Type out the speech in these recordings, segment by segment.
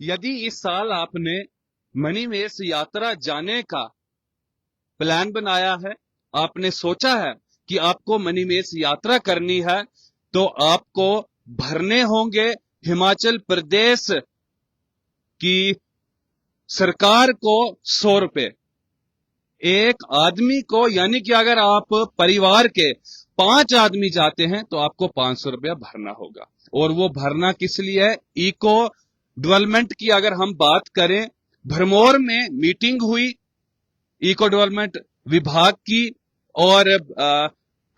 यदि इस साल आपने मणिमहेश यात्रा जाने का प्लान बनाया है, आपने सोचा है कि आपको मणिमहेश यात्रा करनी है, तो आपको भरने होंगे हिमाचल प्रदेश की सरकार को 100 रुपए एक आदमी को। यानी कि अगर आप परिवार के 5 आदमी जाते हैं तो आपको 500 रुपया भरना होगा। और वो भरना किस लिए है? इको डेवलपमेंट की अगर हम बात करें, भरमौर में मीटिंग हुई इको डेवलपमेंट विभाग की और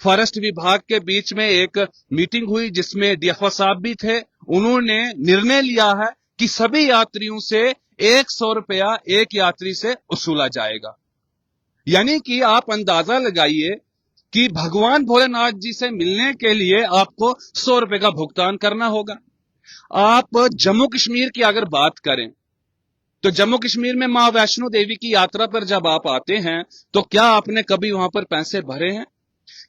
फॉरेस्ट विभाग के बीच में एक मीटिंग हुई जिसमें डीएफओ साहब भी थे। उन्होंने निर्णय लिया है कि सभी यात्रियों से 100 रुपया एक यात्री से वसूला जाएगा। यानी कि आप अंदाजा लगाइए कि भगवान भोलेनाथ जी से मिलने के लिए आपको 100 रुपए का भुगतान करना होगा। आप जम्मू कश्मीर की अगर बात करें तो जम्मू कश्मीर में मां वैष्णो देवी की यात्रा पर जब आप आते हैं तो क्या आपने कभी वहां पर पैसे भरे हैं?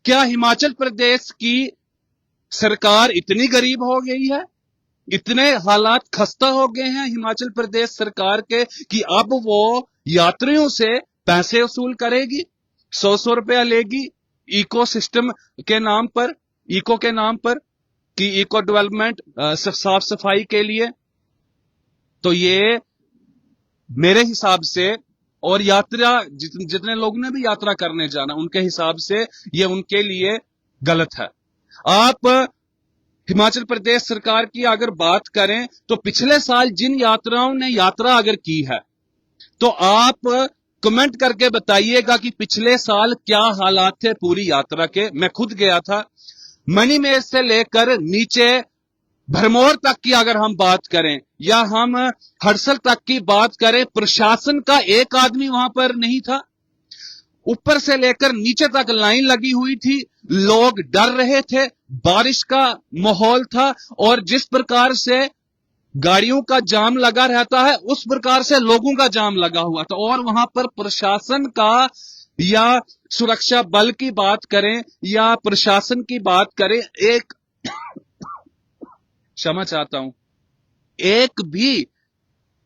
क्या हिमाचल प्रदेश की सरकार इतनी गरीब हो गई है, इतने हालात खस्ता हो गए हैं हिमाचल प्रदेश सरकार के कि अब वो यात्रियों से पैसे वसूल करेगी, 100 रुपया लेगी इको सिस्टम के नाम पर, इको के नाम पर कि इको डेवलपमेंट साफ सफाई के लिए? तो ये मेरे हिसाब से और यात्रा जितने लोगों ने भी यात्रा करने जाना उनके हिसाब से ये उनके लिए गलत है। आप हिमाचल प्रदेश सरकार की अगर बात करें तो पिछले साल जिन यात्राओं ने यात्रा अगर की है तो आप कमेंट करके बताइएगा कि पिछले साल क्या हालात थे पूरी यात्रा के। मैं खुद गया था। मणिमहेश से लेकर नीचे भरमौर तक की अगर हम बात करें या हम हड़सल तक की बात करें, प्रशासन का एक आदमी वहां पर नहीं था। ऊपर से लेकर नीचे तक लाइन लगी हुई थी, लोग डर रहे थे, बारिश का माहौल था और जिस प्रकार से गाड़ियों का जाम लगा रहता है उस प्रकार से लोगों का जाम लगा हुआ था। और वहां पर प्रशासन का या सुरक्षा बल की बात करें या प्रशासन की बात करें, एक क्षमा चाहता हूं, एक भी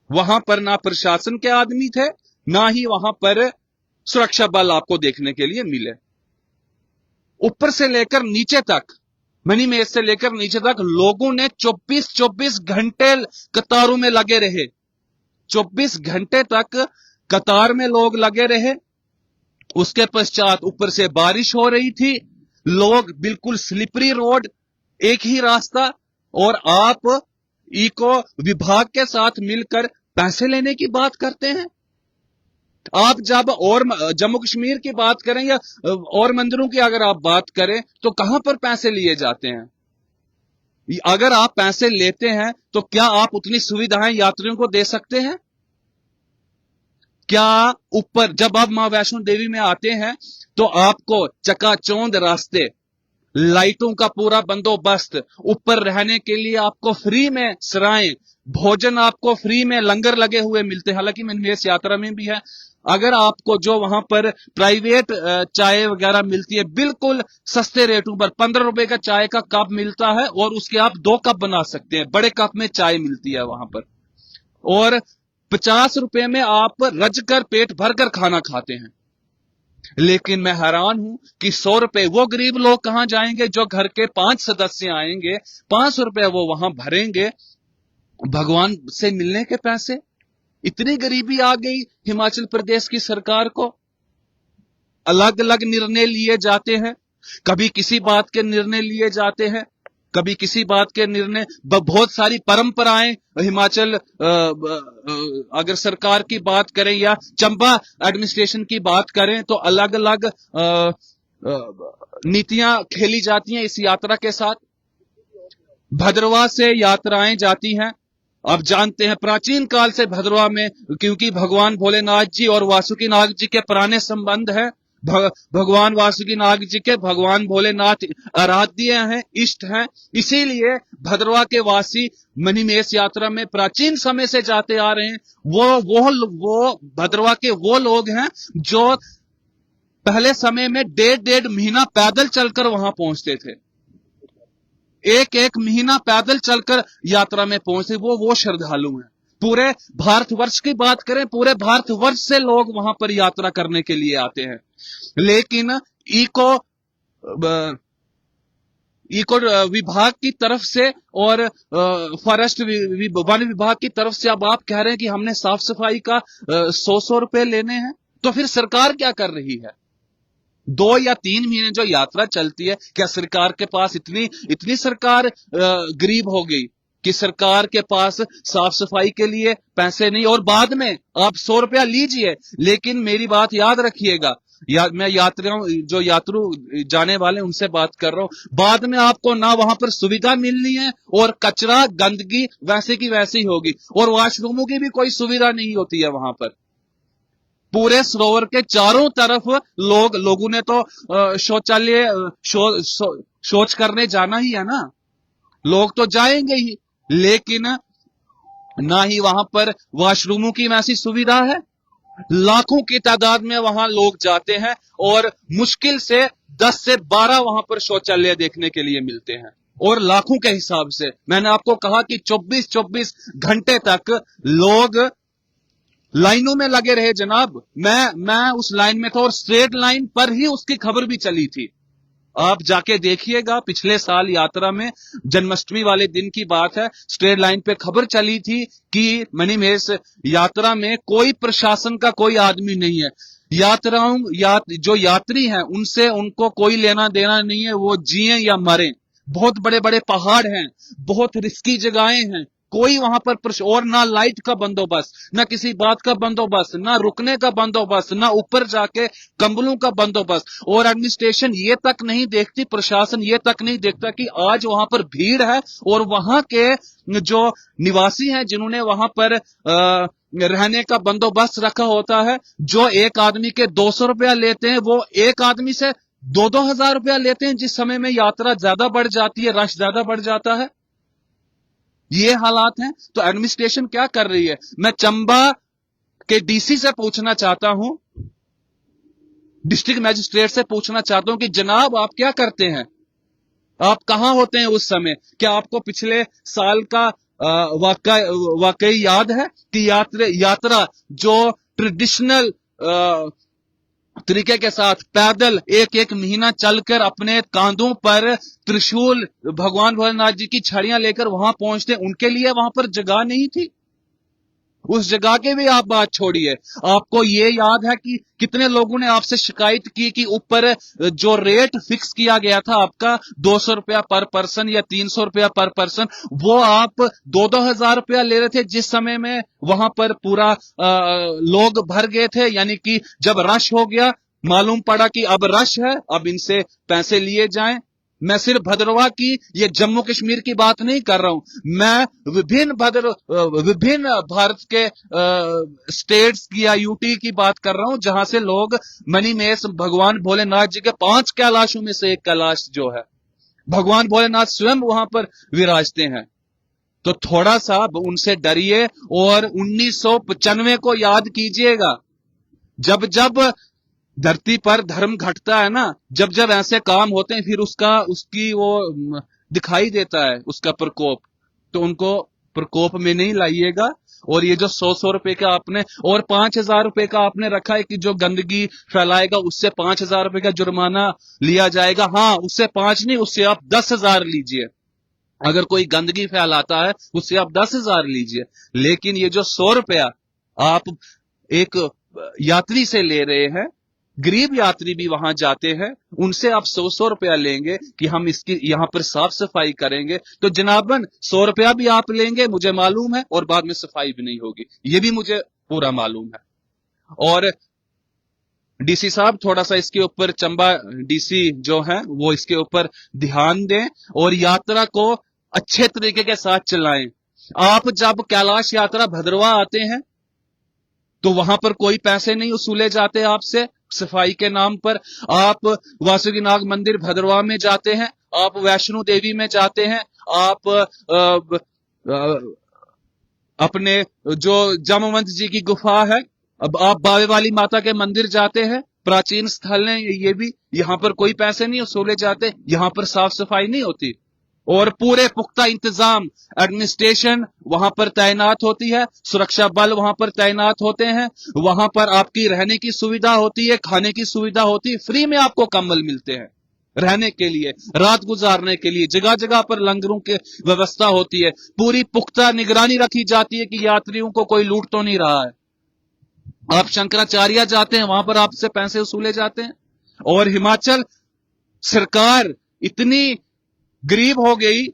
वहां पर ना प्रशासन के आदमी थे ना ही वहां पर सुरक्षा बल आपको देखने के लिए मिले। ऊपर से लेकर नीचे तक, मणिमहेश से लेकर नीचे तक लोगों ने 24 घंटे कतारों में लगे रहे। 24 घंटे तक कतार में लोग लगे रहे। उसके पश्चात ऊपर से बारिश हो रही थी, लोग बिल्कुल स्लिपरी रोड, एक ही रास्ता, और आप इको विभाग के साथ मिलकर पैसे लेने की बात करते हैं। आप जब और जम्मू कश्मीर की बात करें या और मंदिरों की अगर आप बात करें तो कहां पर पैसे लिए जाते हैं? अगर आप पैसे लेते हैं तो क्या आप उतनी सुविधाएं यात्रियों को दे सकते हैं? क्या ऊपर जब आप मां वैष्णो देवी में आते हैं तो आपको चकाचौंध रास्ते, लाइटों का पूरा बंदोबस्त, ऊपर रहने के लिए आपको फ्री में सराय, भोजन आपको फ्री में, लंगर लगे हुए मिलते हैं। हालांकि मणिमहेश यात्रा में भी है। अगर आपको जो वहां पर प्राइवेट चाय वगैरह मिलती है बिल्कुल सस्ते रेटों पर, 15 रुपए का चाय का कप मिलता है और उसके आप 2 कप बना सकते हैं, बड़े कप में चाय मिलती है वहां पर। और 50 रुपए में आप रज कर पेट भरकर खाना खाते हैं। लेकिन मैं हैरान हूं कि 100 रुपए वो गरीब लोग कहां जाएंगे जो घर के 5 सदस्य आएंगे, 500 रुपए वो वहां भरेंगे भगवान से मिलने के पैसे। इतनी गरीबी आ गई हिमाचल प्रदेश की सरकार को। अलग अलग निर्णय लिए जाते हैं, कभी किसी बात के निर्णय लिए जाते हैं, कभी किसी बात के निर्णय। बहुत सारी परंपराएं हिमाचल अगर सरकार की बात करें या चंबा एडमिनिस्ट्रेशन की बात करें तो अलग अलग नीतियां खेली जाती हैं इस यात्रा के साथ। भद्रवा से यात्राएं जाती हैं। आप जानते हैं प्राचीन काल से भद्रवा में, क्योंकि भगवान भोलेनाथ जी और वासुकी नाग जी के पुराने संबंध हैं, भगवान वासुकी नाग जी के भगवान भोलेनाथ आराध्य हैं, इष्ट हैं, इसीलिए भद्रवा के वासी मणिमहेश यात्रा में प्राचीन समय से जाते आ रहे हैं। वो भद्रवा के वो लोग हैं जो पहले समय में 1.5 महीना पैदल चलकर वहां पहुंचते थे। एक महीना पैदल चलकर यात्रा में पहुंचे वो श्रद्धालु हैं। पूरे भारतवर्ष की बात करें, पूरे भारतवर्ष से लोग वहां पर यात्रा करने के लिए आते हैं। लेकिन इको इको विभाग की तरफ से और फॉरेस्ट वन विभाग की तरफ से अब आप कह रहे हैं कि हमने साफ सफाई का 100 रुपए लेने हैं। तो फिर सरकार क्या कर रही है? 2 या 3 महीने जो यात्रा चलती है, क्या सरकार के पास इतनी सरकार गरीब हो गई कि सरकार के पास साफ सफाई के लिए पैसे नहीं? और बाद में आप 100 रुपया लीजिए, लेकिन मेरी बात याद रखिएगा, मैं यात्रु जाने वाले उनसे बात कर रहा हूं, बाद में आपको ना वहां पर सुविधा मिलनी है और कचरा गंदगी वैसे की वैसी होगी, और वॉशरूमों की भी कोई सुविधा नहीं होती है वहां पर। पूरे सरोवर के चारों तरफ लोगों ने तो शौचालय शौच करने जाना ही है ना, लोग तो जाएंगे ही, लेकिन ना ही वहां पर वॉशरूमों की वैसी सुविधा है। लाखों की तादाद में वहां लोग जाते हैं और मुश्किल से 10 से 12 वहां पर शौचालय देखने के लिए मिलते हैं, और लाखों के हिसाब से। मैंने आपको कहा कि 24-24 घंटे तक लोग लाइनों में लगे रहे जनाब। मैं उस लाइन में था और स्ट्रेट लाइन पर ही उसकी खबर भी चली थी। आप जाके देखिएगा, पिछले साल यात्रा में जन्माष्टमी वाले दिन की बात है, स्ट्रेट लाइन पे खबर चली थी कि मणिमहेश यात्रा में कोई प्रशासन का कोई आदमी नहीं है। जो यात्री हैं उनसे उनको कोई लेना देना नहीं है, वो जिए या मरे। बहुत बड़े बड़े पहाड़ हैं, बहुत रिस्की जगहें हैं, कोई वहां पर और ना लाइट का बंदोबस्त, ना किसी बात का बंदोबस्त, ना रुकने का बंदोबस्त, ना ऊपर जाके कंबलों का बंदोबस्त। और एडमिनिस्ट्रेशन ये तक नहीं देखती, प्रशासन ये तक नहीं देखता कि आज वहां पर भीड़ है, और वहां के जो निवासी हैं जिन्होंने वहां पर रहने का बंदोबस्त रखा होता है, जो एक आदमी के 200 रुपया लेते हैं, वो एक आदमी से 2-2 हजार रुपया लेते हैं, जिस समय में यात्रा ज्यादा बढ़ जाती है, रश ज्यादा बढ़ जाता है। ये हालात हैं। तो एडमिनिस्ट्रेशन क्या कर रही है? मैं चंबा के डीसी से पूछना चाहता हूं, डिस्ट्रिक्ट मैजिस्ट्रेट से पूछना चाहता हूं कि जनाब आप क्या करते हैं, आप कहां होते हैं उस समय? क्या आपको पिछले साल का वाकई याद है कि यात्रा जो ट्रेडिशनल तरीके के साथ पैदल एक एक महीना चलकर अपने कांधों पर त्रिशूल, भगवान भोलेनाथ जी की छड़ियां लेकर वहां पहुंचते, उनके लिए वहां पर जगह नहीं थी? उस जगह के भी आप बात छोड़िए। आपको ये याद है कि कितने लोगों ने आपसे शिकायत की कि ऊपर जो रेट फिक्स किया गया था आपका 200 रुपया पर पर्सन या 300 रुपया पर पर्सन, वो आप 2-2 हजार रुपया ले रहे थे, जिस समय में वहां पर पूरा लोग भर गए थे। यानी कि जब रश हो गया, मालूम पड़ा कि अब रश है, अब इनसे पैसे लिए जाएं। मैं सिर्फ भद्रवाह की, ये जम्मू कश्मीर की बात नहीं कर रहा हूं, मैं विभिन्न भारत के स्टेट्स की या यूटी की बात कर रहा हूं, जहां से लोग मणिमहेश भगवान भोलेनाथ जी के 5 कैलाशों में से एक कैलाश जो है, भगवान भोलेनाथ स्वयं वहां पर विराजते हैं। तो थोड़ा सा उनसे डरिए और 1995 को याद कीजिएगा। जब जब धरती पर धर्म घटता है ना, जब जब ऐसे काम होते हैं, फिर उसकी वो दिखाई देता है उसका प्रकोप। तो उनको प्रकोप में नहीं लाइएगा। और ये जो 100 रुपए का आपने और 5,000 रुपए का आपने रखा है कि जो गंदगी फैलाएगा उससे 5,000 रुपए का जुर्माना लिया जाएगा। हाँ, उससे 5 नहीं, उससे आप 10,000 लीजिए। अगर कोई गंदगी फैलाता है उससे आप 10,000 लीजिए। लेकिन ये जो 100 रुपया आप एक यात्री से ले रहे हैं, गरीब यात्री भी वहां जाते हैं, उनसे आप 100 रुपया लेंगे कि हम इसकी यहां पर साफ सफाई करेंगे। तो जनाबन 100 रुपया भी आप लेंगे, मुझे मालूम है, और बाद में सफाई भी नहीं होगी, ये भी मुझे पूरा मालूम है। और डीसी साहब थोड़ा सा इसके ऊपर, चंबा डीसी जो है वो इसके ऊपर ध्यान दें और यात्रा को अच्छे तरीके के साथ चलाएं। आप जब कैलाश यात्रा भद्रवाह आते हैं तो वहां पर कोई पैसे नहीं वसूले जाते आपसे सफाई के नाम पर। आप वासुकीनाग मंदिर भद्रवाह में जाते हैं, आप वैष्णो देवी में जाते हैं, आप अपने जो जामवंत जी की गुफा है, अब आप बावे वाली माता के मंदिर जाते हैं, प्राचीन स्थल है ये भी, यहां पर कोई पैसे नहीं वसूले जाते, यहां पर साफ सफाई नहीं होती। और पूरे पुख्ता इंतजाम, एडमिनिस्ट्रेशन वहां पर तैनात होती है, सुरक्षा बल वहां पर तैनात होते हैं, वहां पर आपकी रहने की सुविधा होती है, खाने की सुविधा होती है, फ्री में आपको कंबल मिलते हैं रहने के लिए, रात गुजारने के लिए, जगह जगह पर लंगरों की व्यवस्था होती है, पूरी पुख्ता निगरानी रखी जाती है कि यात्रियों को कोई लूट तो नहीं रहा है। आप शंकराचार्य जाते हैं, वहां पर आपसे पैसे वसूले जाते हैं। और हिमाचल सरकार इतनी गरीब हो गई,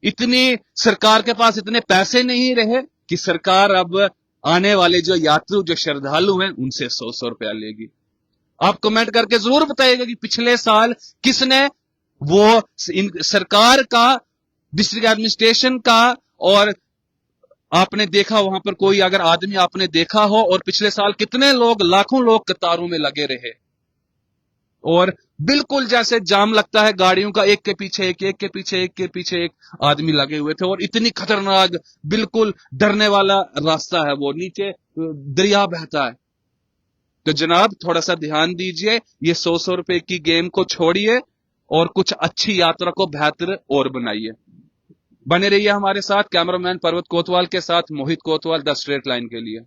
इतनी सरकार के पास इतने पैसे नहीं रहे कि सरकार अब आने वाले जो यात्री, जो श्रद्धालु हैं, उनसे 100 रुपया लेगी। आप कमेंट करके जरूर बताइएगा कि पिछले साल किसने वो सरकार का, डिस्ट्रिक्ट एडमिनिस्ट्रेशन का, और आपने देखा वहां पर कोई अगर आदमी आपने देखा हो, और पिछले साल कितने लोग, लाखों लोग कतारों में लगे रहे, और बिल्कुल जैसे जाम लगता है गाड़ियों का, एक के पीछे एक, एक के पीछे एक, के पीछे एक आदमी लगे हुए थे। और इतनी खतरनाक, बिल्कुल डरने वाला रास्ता है वो, नीचे दरिया बहता है। तो जनाब थोड़ा सा ध्यान दीजिए, ये 100 रुपए की गेम को छोड़िए और कुछ अच्छी यात्रा को बेहतर और बनाइए। बने रहिए हमारे साथ। कैमरामैन पर्वत कोतवाल के साथ मोहित कोतवाल, द स्ट्रेट लाइन के लिए।